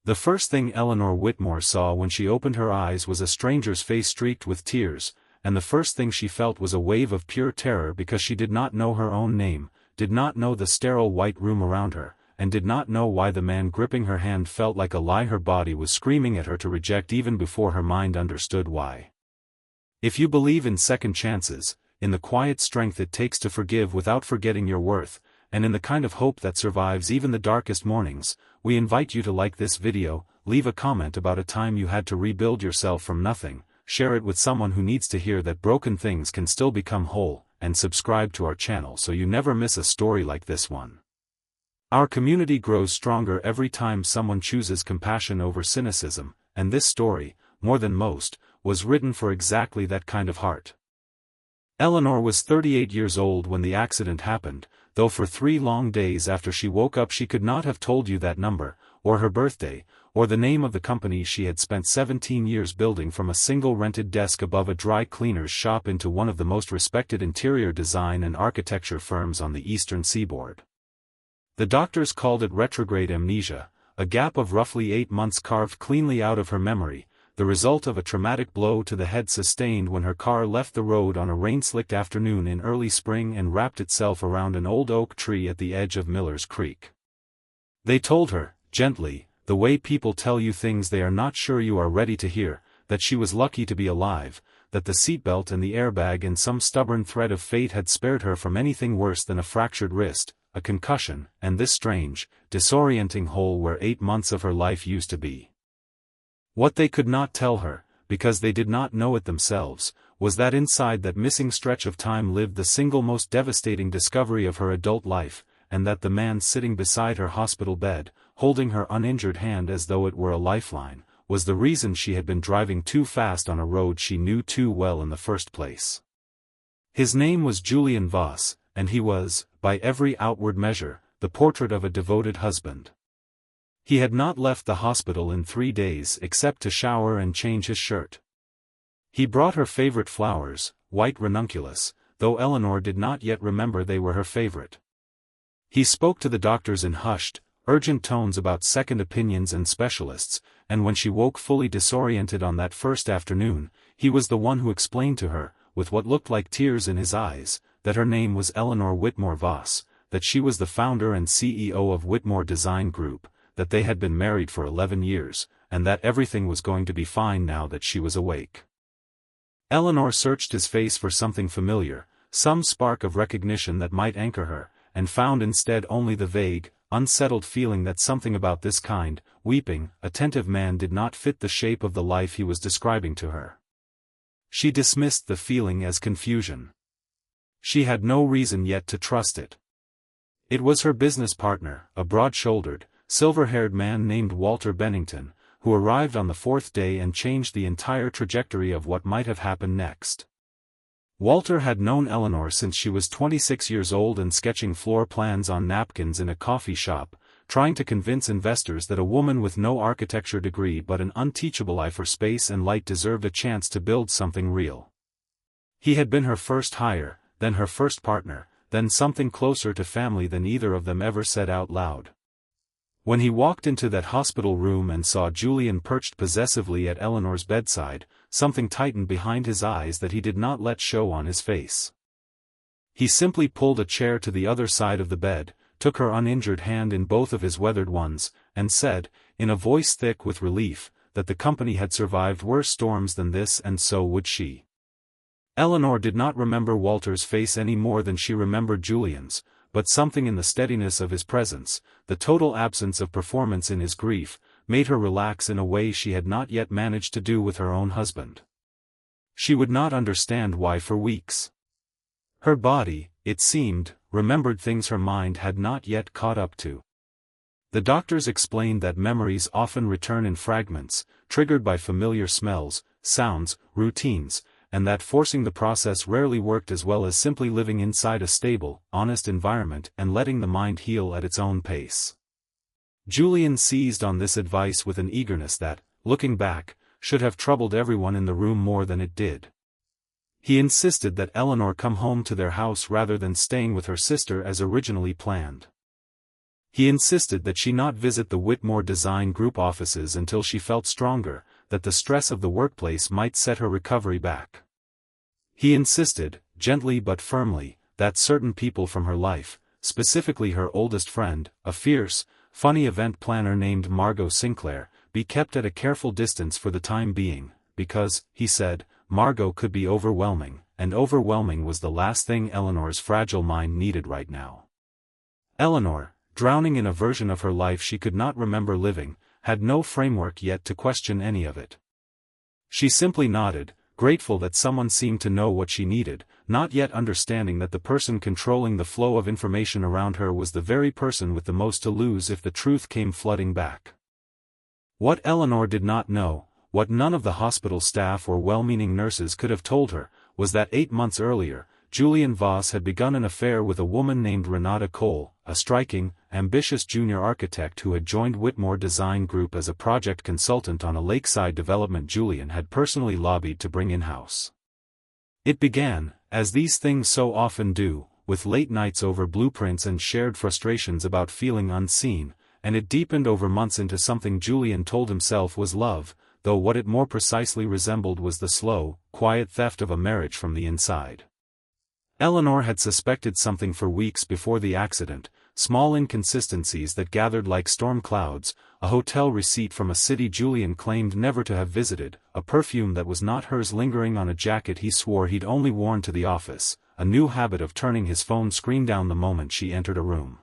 The first thing Eleanor Whitmore saw when she opened her eyes was a stranger's face streaked with tears, and the first thing she felt was a wave of pure terror because she did not know her own name, did not know the sterile white room around her, and did not know why the man gripping her hand felt like a lie her body was screaming at her to reject even before her mind understood why. If you believe in second chances, in the quiet strength it takes to forgive without forgetting your worth, and in the kind of hope that survives even the darkest mornings, we invite you to like this video, leave a comment about a time you had to rebuild yourself from nothing, share it with someone who needs to hear that broken things can still become whole, and subscribe to our channel so you never miss a story like this one. Our community grows stronger every time someone chooses compassion over cynicism, and this story, more than most, was written for exactly that kind of heart. Eleanor was 38 years old when the accident happened, though for 3 long days after she woke up she could not have told you that number, or her birthday, or the name of the company she had spent 17 years building from a single rented desk above a dry cleaner's shop into one of the most respected interior design and architecture firms on the eastern seaboard. The doctors called it retrograde amnesia, a gap of roughly 8 months carved cleanly out of her memory, the result of a traumatic blow to the head sustained when her car left the road on a rain-slicked afternoon in early spring and wrapped itself around an old oak tree at the edge of Miller's Creek. They told her, gently, the way people tell you things they are not sure you are ready to hear, that she was lucky to be alive, that the seatbelt and the airbag and some stubborn thread of fate had spared her from anything worse than a fractured wrist, a concussion, and this strange, disorienting hole where 8 months of her life used to be. What they could not tell her, because they did not know it themselves, was that inside that missing stretch of time lived the single most devastating discovery of her adult life, and that the man sitting beside her hospital bed, holding her uninjured hand as though it were a lifeline, was the reason she had been driving too fast on a road she knew too well in the first place. His name was Julian Voss, and he was, by every outward measure, the portrait of a devoted husband. He had not left the hospital in 3 days except to shower and change his shirt. He brought her favorite flowers, white ranunculus, though Eleanor did not yet remember they were her favorite. He spoke to the doctors in hushed, urgent tones about second opinions and specialists, and when she woke fully disoriented on that first afternoon, he was the one who explained to her, with what looked like tears in his eyes, that her name was Eleanor Whitmore Voss, that she was the founder and CEO of Whitmore Design Group, that they had been married for 11 years, and that everything was going to be fine now that she was awake. Eleanor searched his face for something familiar, some spark of recognition that might anchor her, and found instead only the vague, unsettled feeling that something about this kind, weeping, attentive man did not fit the shape of the life he was describing to her. She dismissed the feeling as confusion. She had no reason yet to trust it. It was her business partner, a broad-shouldered, silver-haired man named Walter Bennington, who arrived on the 4th day and changed the entire trajectory of what might have happened next. Walter had known Eleanor since she was 26 years old and sketching floor plans on napkins in a coffee shop, trying to convince investors that a woman with no architecture degree but an unteachable eye for space and light deserved a chance to build something real. He had been her first hire, then her first partner, then something closer to family than either of them ever said out loud. When he walked into that hospital room and saw Julian perched possessively at Eleanor's bedside, something tightened behind his eyes that he did not let show on his face. He simply pulled a chair to the other side of the bed, took her uninjured hand in both of his weathered ones, and said, in a voice thick with relief, that the company had survived worse storms than this and so would she. Eleanor did not remember Walter's face any more than she remembered Julian's, but something in the steadiness of his presence, the total absence of performance in his grief, made her relax in a way she had not yet managed to do with her own husband. She would not understand why for weeks. Her body, it seemed, remembered things her mind had not yet caught up to. The doctors explained that memories often return in fragments, triggered by familiar smells, sounds, routines, and that forcing the process rarely worked as well as simply living inside a stable, honest environment and letting the mind heal at its own pace. Julian seized on this advice with an eagerness that, looking back, should have troubled everyone in the room more than it did. He insisted that Eleanor come home to their house rather than staying with her sister as originally planned. He insisted that she not visit the Whitmore Design Group offices until she felt stronger, that the stress of the workplace might set her recovery back. He insisted, gently but firmly, that certain people from her life, specifically her oldest friend, a fierce, funny event planner named Margot Sinclair, be kept at a careful distance for the time being, because, he said, Margot could be overwhelming, and overwhelming was the last thing Eleanor's fragile mind needed right now. Eleanor, drowning in a version of her life she could not remember living, had no framework yet to question any of it. She simply nodded, grateful that someone seemed to know what she needed, not yet understanding that the person controlling the flow of information around her was the very person with the most to lose if the truth came flooding back. What Eleanor did not know, what none of the hospital staff or well-meaning nurses could have told her, was that 8 months earlier, Julian Voss had begun an affair with a woman named Renata Cole, a striking, ambitious junior architect who had joined Whitmore Design Group as a project consultant on a lakeside development Julian had personally lobbied to bring in-house. It began, as these things so often do, with late nights over blueprints and shared frustrations about feeling unseen, and it deepened over months into something Julian told himself was love, though what it more precisely resembled was the slow, quiet theft of a marriage from the inside. Eleanor had suspected something for weeks before the accident, small inconsistencies that gathered like storm clouds, a hotel receipt from a city Julian claimed never to have visited, a perfume that was not hers lingering on a jacket he swore he'd only worn to the office, a new habit of turning his phone screen down the moment she entered a room.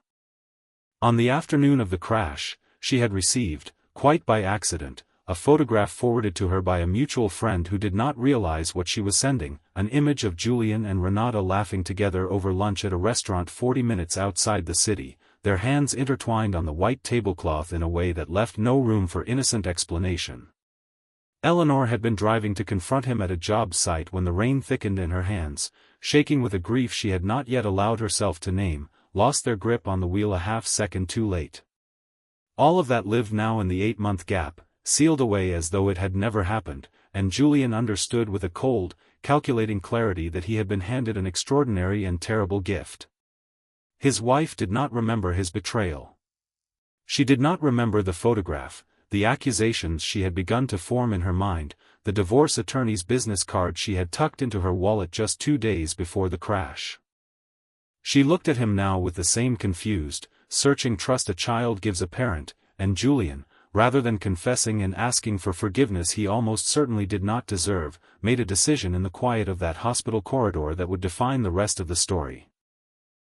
On the afternoon of the crash, she had received, quite by accident, a photograph forwarded to her by a mutual friend who did not realize what she was sending, an image of Julian and Renata laughing together over lunch at a restaurant 40 minutes outside the city, their hands intertwined on the white tablecloth in a way that left no room for innocent explanation. Eleanor had been driving to confront him at a job site when the rain thickened in her hands, shaking with a grief she had not yet allowed herself to name, lost their grip on the wheel a half-second too late. All of that lived now in the 8-month gap, sealed away as though it had never happened, and Julian understood with a cold, calculating clarity that he had been handed an extraordinary and terrible gift. His wife did not remember his betrayal. She did not remember the photograph, the accusations she had begun to form in her mind, the divorce attorney's business card she had tucked into her wallet just 2 days before the crash. She looked at him now with the same confused, searching trust a child gives a parent, and Julian, rather than confessing and asking for forgiveness he almost certainly did not deserve, made a decision in the quiet of that hospital corridor that would define the rest of the story.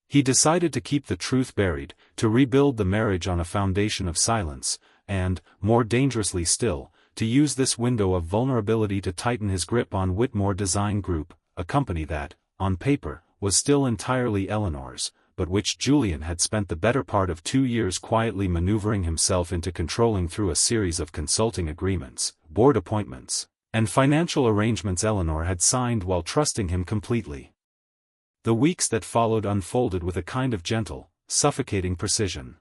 He decided to keep the truth buried, to rebuild the marriage on a foundation of silence, and, more dangerously still, to use this window of vulnerability to tighten his grip on Whitmore Design Group, a company that, on paper, was still entirely Eleanor's, but which Julian had spent the better part of 2 years quietly maneuvering himself into controlling through a series of consulting agreements, board appointments, and financial arrangements Eleanor had signed while trusting him completely. The weeks that followed unfolded with a kind of gentle, suffocating precision.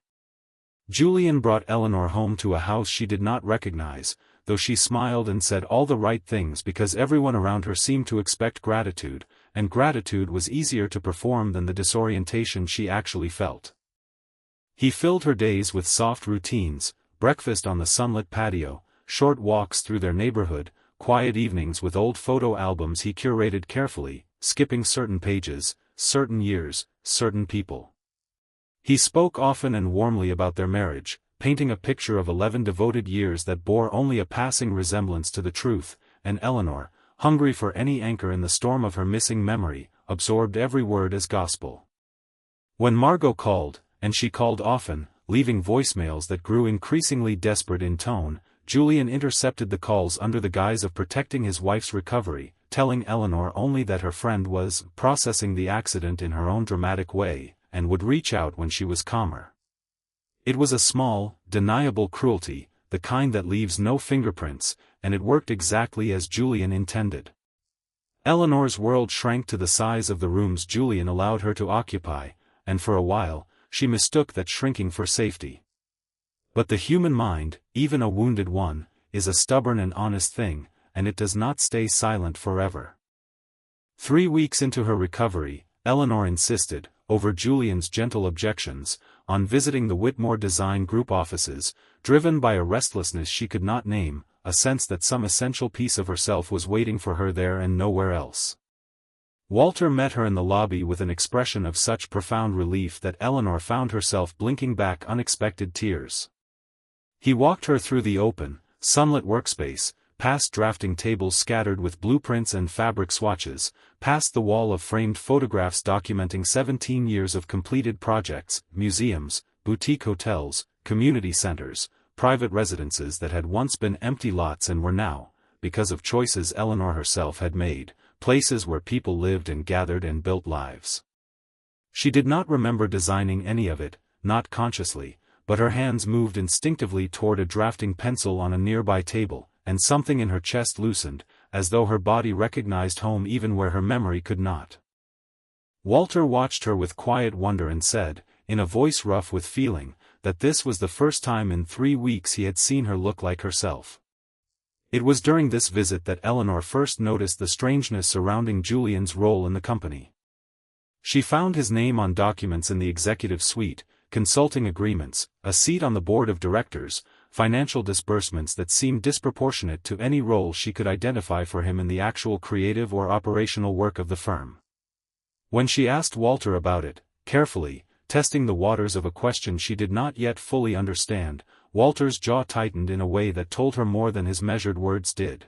Julian brought Eleanor home to a house she did not recognize, though she smiled and said all the right things because everyone around her seemed to expect gratitude, and gratitude was easier to perform than the disorientation she actually felt. He filled her days with soft routines, breakfast on the sunlit patio, short walks through their neighborhood, quiet evenings with old photo albums he curated carefully, skipping certain pages, certain years, certain people. He spoke often and warmly about their marriage, painting a picture of 11 devoted years that bore only a passing resemblance to the truth, and Eleanor, hungry for any anchor in the storm of her missing memory, absorbed every word as gospel. When Margot called, and she called often, leaving voicemails that grew increasingly desperate in tone, Julian intercepted the calls under the guise of protecting his wife's recovery, telling Eleanor only that her friend was processing the accident in her own dramatic way, and would reach out when she was calmer. It was a small, deniable cruelty, the kind that leaves no fingerprints, and it worked exactly as Julian intended. Eleanor's world shrank to the size of the rooms Julian allowed her to occupy, and for a while, she mistook that shrinking for safety. But the human mind, even a wounded one, is a stubborn and honest thing, and it does not stay silent forever. 3 weeks into her recovery, Eleanor insisted, over Julian's gentle objections, on visiting the Whitmore Design Group offices, driven by a restlessness she could not name, a sense that some essential piece of herself was waiting for her there and nowhere else. Walter met her in the lobby with an expression of such profound relief that Eleanor found herself blinking back unexpected tears. He walked her through the open, sunlit workspace, past drafting tables scattered with blueprints and fabric swatches, past the wall of framed photographs documenting 17 years of completed projects, museums, boutique hotels, community centers, private residences that had once been empty lots and were now, because of choices Eleanor herself had made, places where people lived and gathered and built lives. She did not remember designing any of it, not consciously, but her hands moved instinctively toward a drafting pencil on a nearby table, and something in her chest loosened, as though her body recognized home even where her memory could not. Walter watched her with quiet wonder and said, in a voice rough with feeling, that this was the first time in 3 weeks he had seen her look like herself. It was during this visit that Eleanor first noticed the strangeness surrounding Julian's role in the company. She found his name on documents in the executive suite, consulting agreements, a seat on the board of directors, financial disbursements that seemed disproportionate to any role she could identify for him in the actual creative or operational work of the firm. When she asked Walter about it, carefully, testing the waters of a question she did not yet fully understand, Walter's jaw tightened in a way that told her more than his measured words did.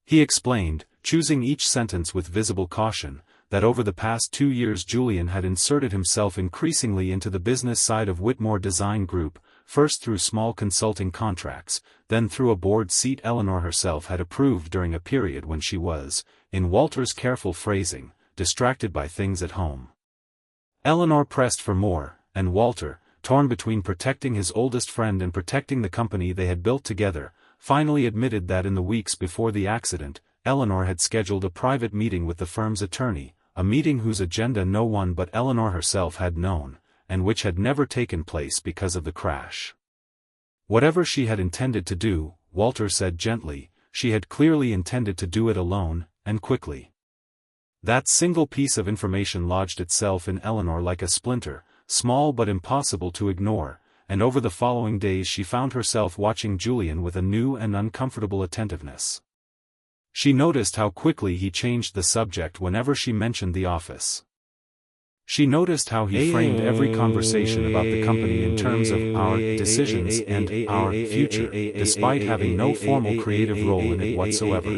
He explained, choosing each sentence with visible caution, that over the past 2 years Julian had inserted himself increasingly into the business side of Whitmore Design Group, first through small consulting contracts, then through a board seat Eleanor herself had approved during a period when she was, in Walter's careful phrasing, distracted by things at home. Eleanor pressed for more, and Walter, torn between protecting his oldest friend and protecting the company they had built together, finally admitted that in the weeks before the accident, Eleanor had scheduled a private meeting with the firm's attorney, a meeting whose agenda no one but Eleanor herself had known, and which had never taken place because of the crash. Whatever she had intended to do, Walter said gently, she had clearly intended to do it alone, and quickly. That single piece of information lodged itself in Eleanor like a splinter, small but impossible to ignore, and over the following days she found herself watching Julian with a new and uncomfortable attentiveness. She noticed how quickly he changed the subject whenever she mentioned the office. She noticed how he framed every conversation about the company in terms of our decisions and our future, despite having no formal creative role in it whatsoever.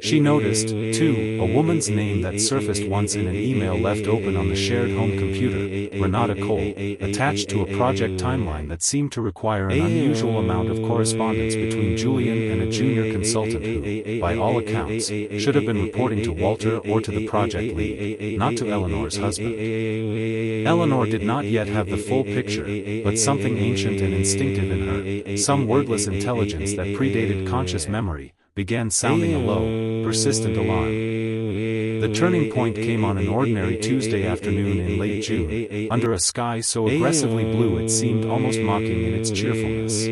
She noticed, too, a woman's name that surfaced once in an email left open on the shared home computer, Renata Cole, attached to a project timeline that seemed to require an unusual amount of correspondence between Julian and a junior consultant who, by all accounts, should have been reporting to Walter or to the project lead, not to Eleanor's husband. Eleanor did not yet have the full picture, but something ancient and instinctive in her, some wordless intelligence that predated conscious memory, began sounding a low, persistent alarm. The turning point came on an ordinary Tuesday afternoon in late June, under a sky so aggressively blue it seemed almost mocking in its cheerfulness.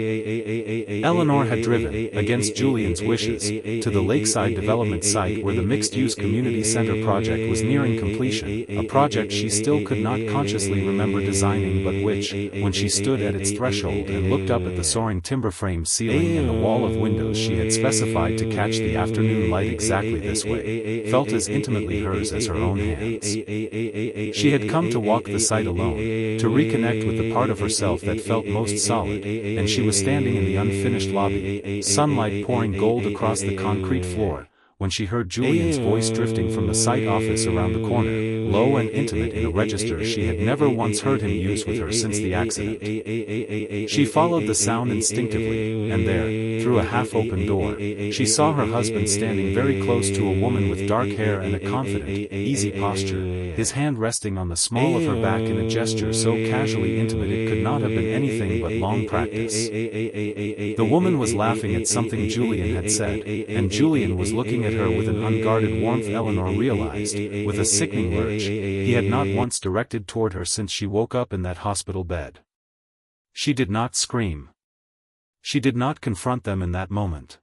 Eleanor had driven, against Julian's wishes, to the lakeside development site where the mixed-use community center project was nearing completion, a project she still could not consciously remember designing but which, when she stood at its threshold and looked up at the soaring timber frame ceiling and the wall of windows she had specified to catch the afternoon light exactly this way, felt as intimately hers as her own hands. She had come to walk the site alone, to reconnect with the part of herself that felt most solid, and she was standing in the unfinished lobby, sunlight pouring gold across the concrete floor, when she heard Julian's voice drifting from the site office around the corner, low and intimate in a register she had never once heard him use with her since the accident. She followed the sound instinctively, and there, through a half-open door, she saw her husband standing very close to a woman with dark hair and a confident, easy posture, his hand resting on the small of her back in a gesture so casually intimate it could not have been anything but long practice. The woman was laughing at something Julian had said, and Julian was looking at her with an unguarded warmth Eleanor realized, with a sickening lurch, he had not once directed toward her since she woke up in that hospital bed. She did not scream. She did not confront them in that moment.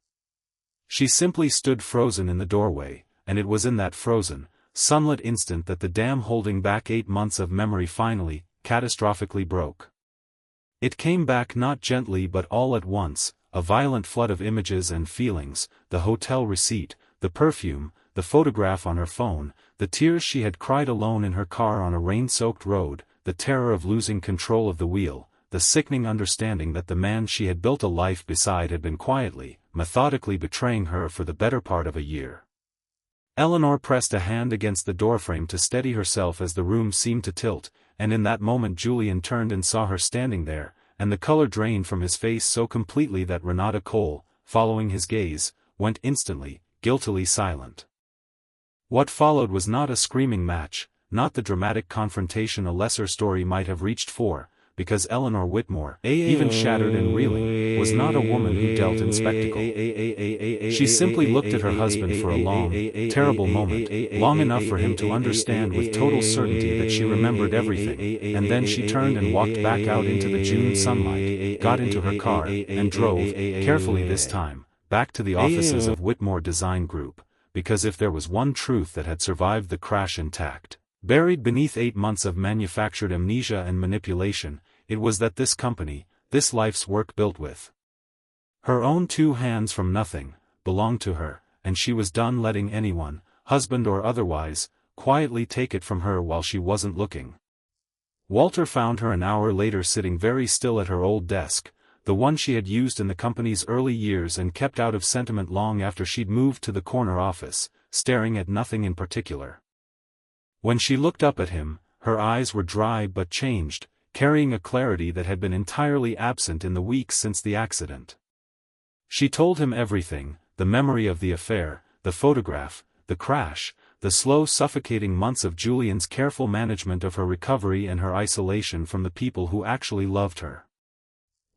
She simply stood frozen in the doorway, and it was in that frozen, sunlit instant that the dam holding back 8 months of memory finally, catastrophically broke. It came back not gently but all at once, a violent flood of images and feelings, the hotel receipt, the perfume, the photograph on her phone, the tears she had cried alone in her car on a rain-soaked road, the terror of losing control of the wheel, the sickening understanding that the man she had built a life beside had been quietly, methodically betraying her for the better part of a year. Eleanor pressed a hand against the doorframe to steady herself as the room seemed to tilt, and in that moment Julian turned and saw her standing there, and the color drained from his face so completely that Renata Cole, following his gaze, went instantly, guiltily silent. What followed was not a screaming match, not the dramatic confrontation a lesser story might have reached for, because Eleanor Whitmore, even shattered and reeling, was not a woman who dealt in spectacle. She simply looked at her husband for a long, terrible moment, long enough for him to understand with total certainty that she remembered everything, and then she turned and walked back out into the June sunlight, got into her car, and drove, carefully this time, back to the offices of Whitmore Design Group, because if there was one truth that had survived the crash intact, buried beneath 8 months of manufactured amnesia and manipulation, it was that this company, this life's work built with her own 2 hands from nothing, belonged to her, and she was done letting anyone, husband or otherwise, quietly take it from her while she wasn't looking. Walter found her an hour later sitting very still at her old desk, the one she had used in the company's early years and kept out of sentiment long after she'd moved to the corner office, staring at nothing in particular. When she looked up at him, her eyes were dry but changed, carrying a clarity that had been entirely absent in the weeks since the accident. She told him everything, the memory of the affair, the photograph, the crash, the slow suffocating months of Julian's careful management of her recovery and her isolation from the people who actually loved her.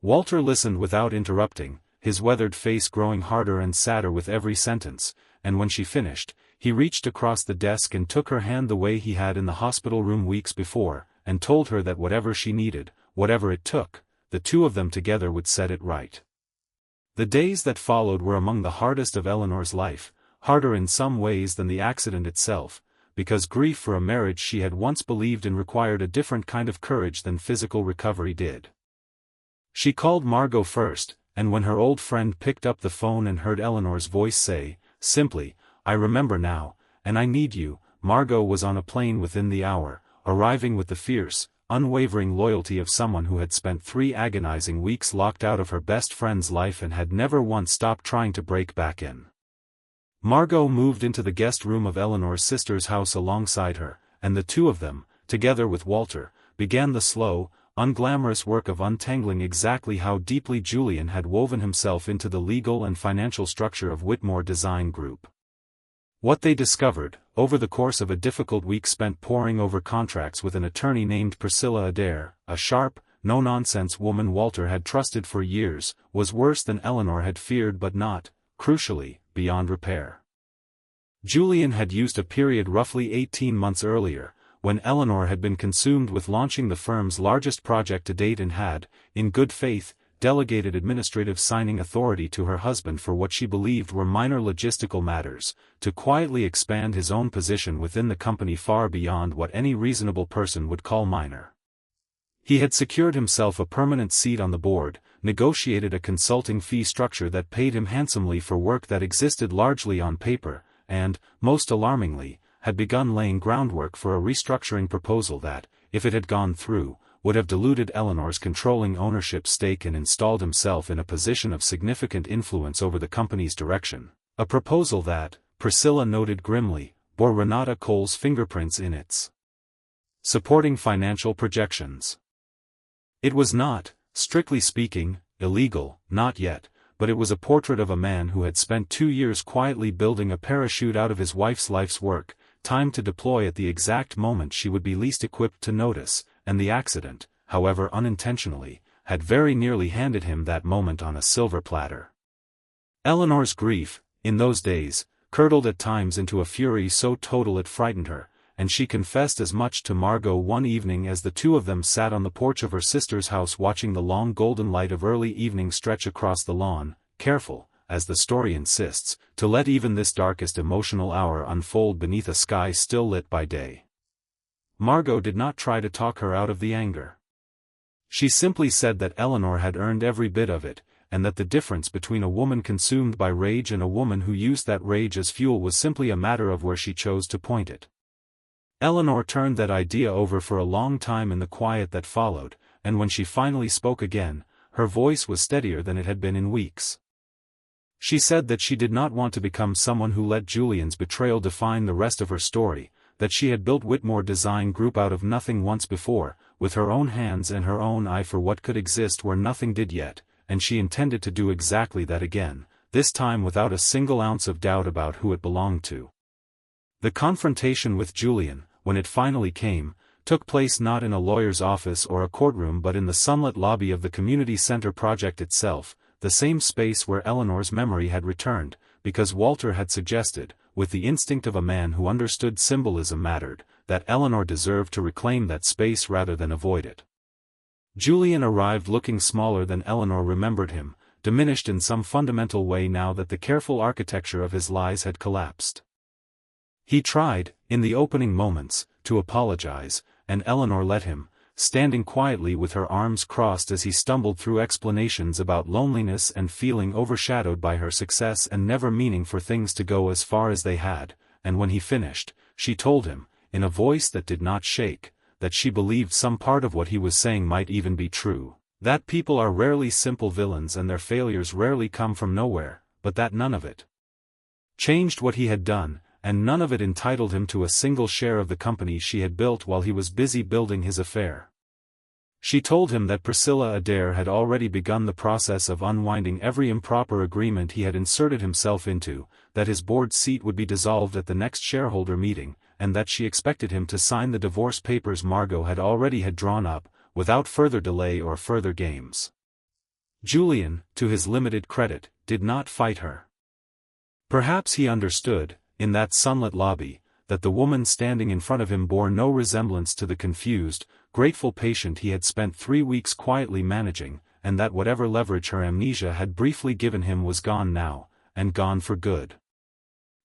Walter listened without interrupting, his weathered face growing harder and sadder with every sentence, and when she finished, he reached across the desk and took her hand the way he had in the hospital room weeks before, and told her that whatever she needed, whatever it took, the 2 of them together would set it right. The days that followed were among the hardest of Eleanor's life, harder in some ways than the accident itself, because grief for a marriage she had once believed in required a different kind of courage than physical recovery did. She called Margot first, and when her old friend picked up the phone and heard Eleanor's voice say, simply, "I remember now, and I need you," Margot was on a plane within the hour, arriving with the fierce, unwavering loyalty of someone who had spent 3 agonizing weeks locked out of her best friend's life and had never once stopped trying to break back in. Margot moved into the guest room of Eleanor's sister's house alongside her, and the 2 of them, together with Walter, began the slow, unglamorous work of untangling exactly how deeply Julian had woven himself into the legal and financial structure of Whitmore Design Group. What they discovered, over the course of a difficult week spent poring over contracts with an attorney named Priscilla Adair, a sharp, no-nonsense woman Walter had trusted for years, was worse than Eleanor had feared but not, crucially, beyond repair. Julian had used a period roughly 18 months earlier, when Eleanor had been consumed with launching the firm's largest project to date and had, in good faith, delegated administrative signing authority to her husband for what she believed were minor logistical matters, to quietly expand his own position within the company far beyond what any reasonable person would call minor. He had secured himself a permanent seat on the board, negotiated a consulting fee structure that paid him handsomely for work that existed largely on paper, and, most alarmingly, had begun laying groundwork for a restructuring proposal that, if it had gone through, would have diluted Eleanor's controlling ownership stake and installed himself in a position of significant influence over the company's direction, a proposal that, Priscilla noted grimly, bore Renata Cole's fingerprints in its supporting financial projections. It was not, strictly speaking, illegal, not yet, but it was a portrait of a man who had spent 2 years quietly building a parachute out of his wife's life's work, timed to deploy at the exact moment she would be least equipped to notice, and the accident, however unintentionally, had very nearly handed him that moment on a silver platter. Eleanor's grief, in those days, curdled at times into a fury so total it frightened her, and she confessed as much to Margot one evening as the 2 of them sat on the porch of her sister's house watching the long golden light of early evening stretch across the lawn, careful, as the story insists, to let even this darkest emotional hour unfold beneath a sky still lit by day. Margot did not try to talk her out of the anger. She simply said that Eleanor had earned every bit of it, and that the difference between a woman consumed by rage and a woman who used that rage as fuel was simply a matter of where she chose to point it. Eleanor turned that idea over for a long time in the quiet that followed, and when she finally spoke again, her voice was steadier than it had been in weeks. She said that she did not want to become someone who let Julian's betrayal define the rest of her story, that she had built Whitmore Design Group out of nothing once before, with her own hands and her own eye for what could exist where nothing did yet, and she intended to do exactly that again, this time without a single ounce of doubt about who it belonged to. The confrontation with Julian, when it finally came, took place not in a lawyer's office or a courtroom but in the sunlit lobby of the community center project itself, the same space where Eleanor's memory had returned, because Walter had suggested, with the instinct of a man who understood symbolism mattered, that Eleanor deserved to reclaim that space rather than avoid it. Julian arrived looking smaller than Eleanor remembered him, diminished in some fundamental way now that the careful architecture of his lies had collapsed. He tried, in the opening moments, to apologize, and Eleanor let him, standing quietly with her arms crossed as he stumbled through explanations about loneliness and feeling overshadowed by her success and never meaning for things to go as far as they had, and when he finished, she told him, in a voice that did not shake, that she believed some part of what he was saying might even be true, that people are rarely simple villains and their failures rarely come from nowhere, but that none of it changed what he had done, and none of it entitled him to a single share of the company she had built while he was busy building his affair. She told him that Priscilla Adair had already begun the process of unwinding every improper agreement he had inserted himself into, that his board seat would be dissolved at the next shareholder meeting, and that she expected him to sign the divorce papers Margot had already drawn up, without further delay or further games. Julian, to his limited credit, did not fight her. Perhaps he understood, in that sunlit lobby, that the woman standing in front of him bore no resemblance to the confused, grateful patient he had spent 3 weeks quietly managing, and that whatever leverage her amnesia had briefly given him was gone now, and gone for good.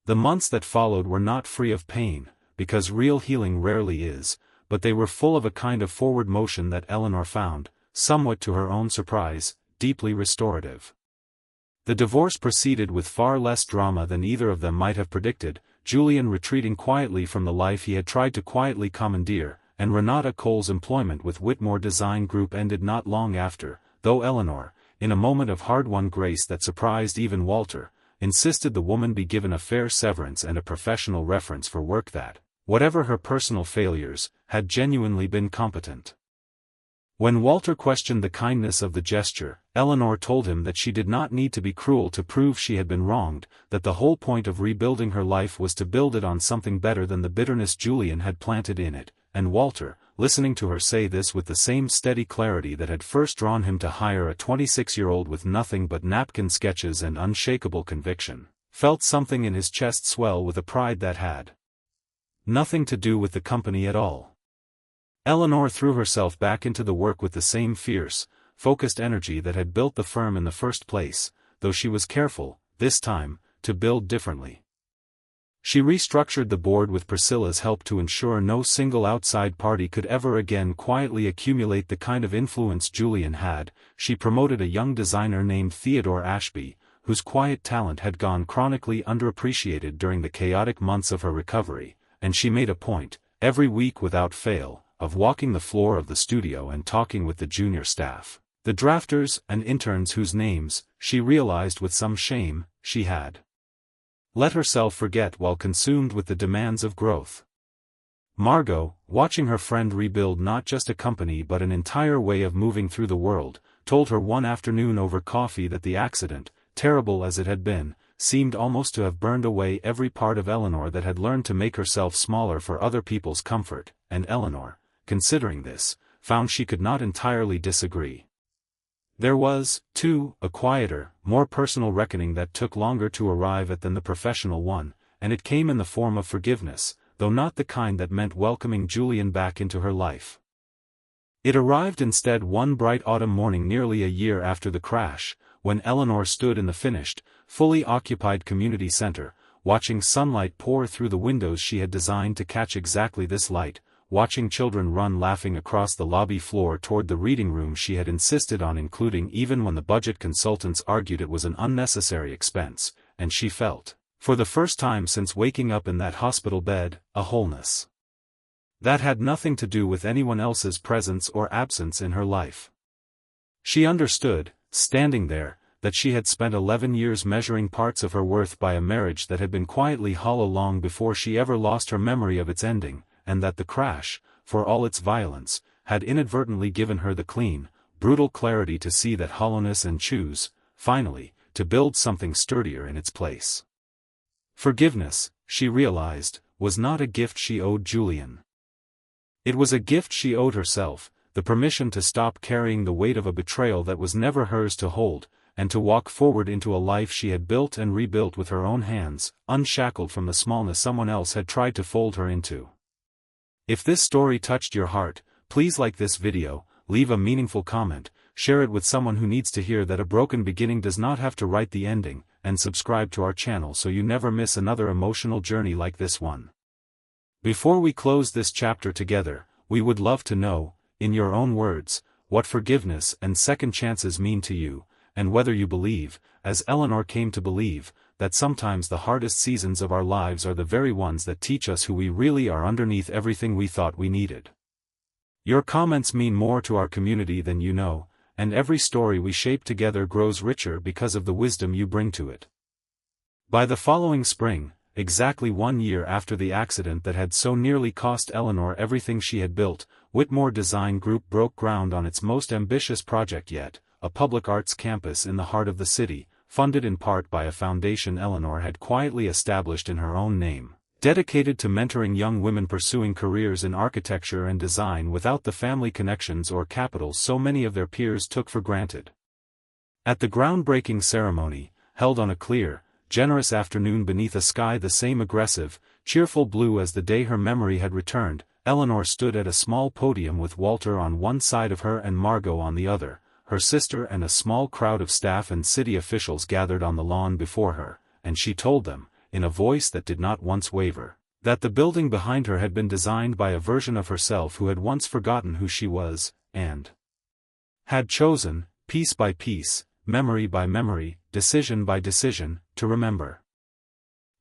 The months that followed were not free of pain, because real healing rarely is, but they were full of a kind of forward motion that Eleanor found, somewhat to her own surprise, deeply restorative. The divorce proceeded with far less drama than either of them might have predicted, Julian retreating quietly from the life he had tried to quietly commandeer, and Renata Cole's employment with Whitmore Design Group ended not long after, though Eleanor, in a moment of hard-won grace that surprised even Walter, insisted the woman be given a fair severance and a professional reference for work that, whatever her personal failures, had genuinely been competent. When Walter questioned the kindness of the gesture, Eleanor told him that she did not need to be cruel to prove she had been wronged, that the whole point of rebuilding her life was to build it on something better than the bitterness Julian had planted in it, and Walter, listening to her say this with the same steady clarity that had first drawn him to hire a 26-year-old with nothing but napkin sketches and unshakable conviction, felt something in his chest swell with a pride that had nothing to do with the company at all. Eleanor threw herself back into the work with the same fierce, focused energy that had built the firm in the first place, though she was careful, this time, to build differently. She restructured the board with Priscilla's help to ensure no single outside party could ever again quietly accumulate the kind of influence Julian had. She promoted a young designer named Theodore Ashby, whose quiet talent had gone chronically underappreciated during the chaotic months of her recovery, and she made a point, every week without fail, of walking the floor of the studio and talking with the junior staff, the drafters and interns whose names, she realized with some shame, she had let herself forget while consumed with the demands of growth. Margot, watching her friend rebuild not just a company but an entire way of moving through the world, told her one afternoon over coffee that the accident, terrible as it had been, seemed almost to have burned away every part of Eleanor that had learned to make herself smaller for other people's comfort, and Eleanor, considering this, found she could not entirely disagree. There was, too, a quieter, more personal reckoning that took longer to arrive at than the professional one, and it came in the form of forgiveness, though not the kind that meant welcoming Julian back into her life. It arrived instead one bright autumn morning nearly a year after the crash, when Eleanor stood in the finished, fully occupied community center, watching sunlight pour through the windows she had designed to catch exactly this light, watching children run laughing across the lobby floor toward the reading room she had insisted on including even when the budget consultants argued it was an unnecessary expense, and she felt, for the first time since waking up in that hospital bed, a wholeness that had nothing to do with anyone else's presence or absence in her life. She understood, standing there, that she had spent 11 years measuring parts of her worth by a marriage that had been quietly hollow long before she ever lost her memory of its ending, and that the crash, for all its violence, had inadvertently given her the clean, brutal clarity to see that hollowness and choose, finally, to build something sturdier in its place. Forgiveness, she realized, was not a gift she owed Julian. It was a gift she owed herself, the permission to stop carrying the weight of a betrayal that was never hers to hold, and to walk forward into a life she had built and rebuilt with her own hands, unshackled from the smallness someone else had tried to fold her into. If this story touched your heart, please like this video, leave a meaningful comment, share it with someone who needs to hear that a broken beginning does not have to write the ending, and subscribe to our channel so you never miss another emotional journey like this one. Before we close this chapter together, we would love to know, in your own words, what forgiveness and second chances mean to you, and whether you believe, as Eleanor came to believe, that sometimes the hardest seasons of our lives are the very ones that teach us who we really are underneath everything we thought we needed. Your comments mean more to our community than you know, and every story we shape together grows richer because of the wisdom you bring to it. By the following spring, exactly 1 year after the accident that had so nearly cost Eleanor everything she had built, Whitmore Design Group broke ground on its most ambitious project yet, a public arts campus in the heart of the city, funded in part by a foundation Eleanor had quietly established in her own name, dedicated to mentoring young women pursuing careers in architecture and design without the family connections or capital so many of their peers took for granted. At the groundbreaking ceremony, held on a clear, generous afternoon beneath a sky the same aggressive, cheerful blue as the day her memory had returned, Eleanor stood at a small podium with Walter on one side of her and Margot on the other, her sister and a small crowd of staff and city officials gathered on the lawn before her, and she told them, in a voice that did not once waver, that the building behind her had been designed by a version of herself who had once forgotten who she was, and had chosen, piece by piece, memory by memory, decision by decision, to remember.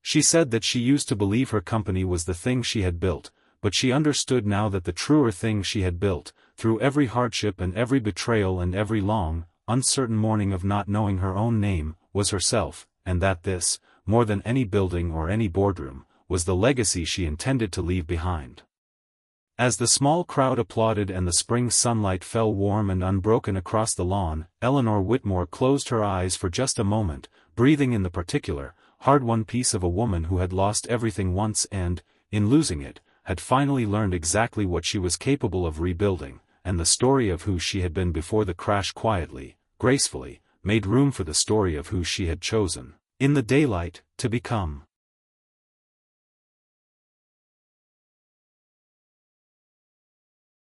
She said that she used to believe her company was the thing she had built, but she understood now that the truer thing she had built, through every hardship and every betrayal and every long, uncertain morning of not knowing her own name, was herself, and that this, more than any building or any boardroom, was the legacy she intended to leave behind. As the small crowd applauded and the spring sunlight fell warm and unbroken across the lawn, Eleanor Whitmore closed her eyes for just a moment, breathing in the particular, hard-won peace of a woman who had lost everything once and, in losing it, had finally learned exactly what she was capable of rebuilding, and the story of who she had been before the crash quietly, gracefully, made room for the story of who she had chosen, in the daylight, to become.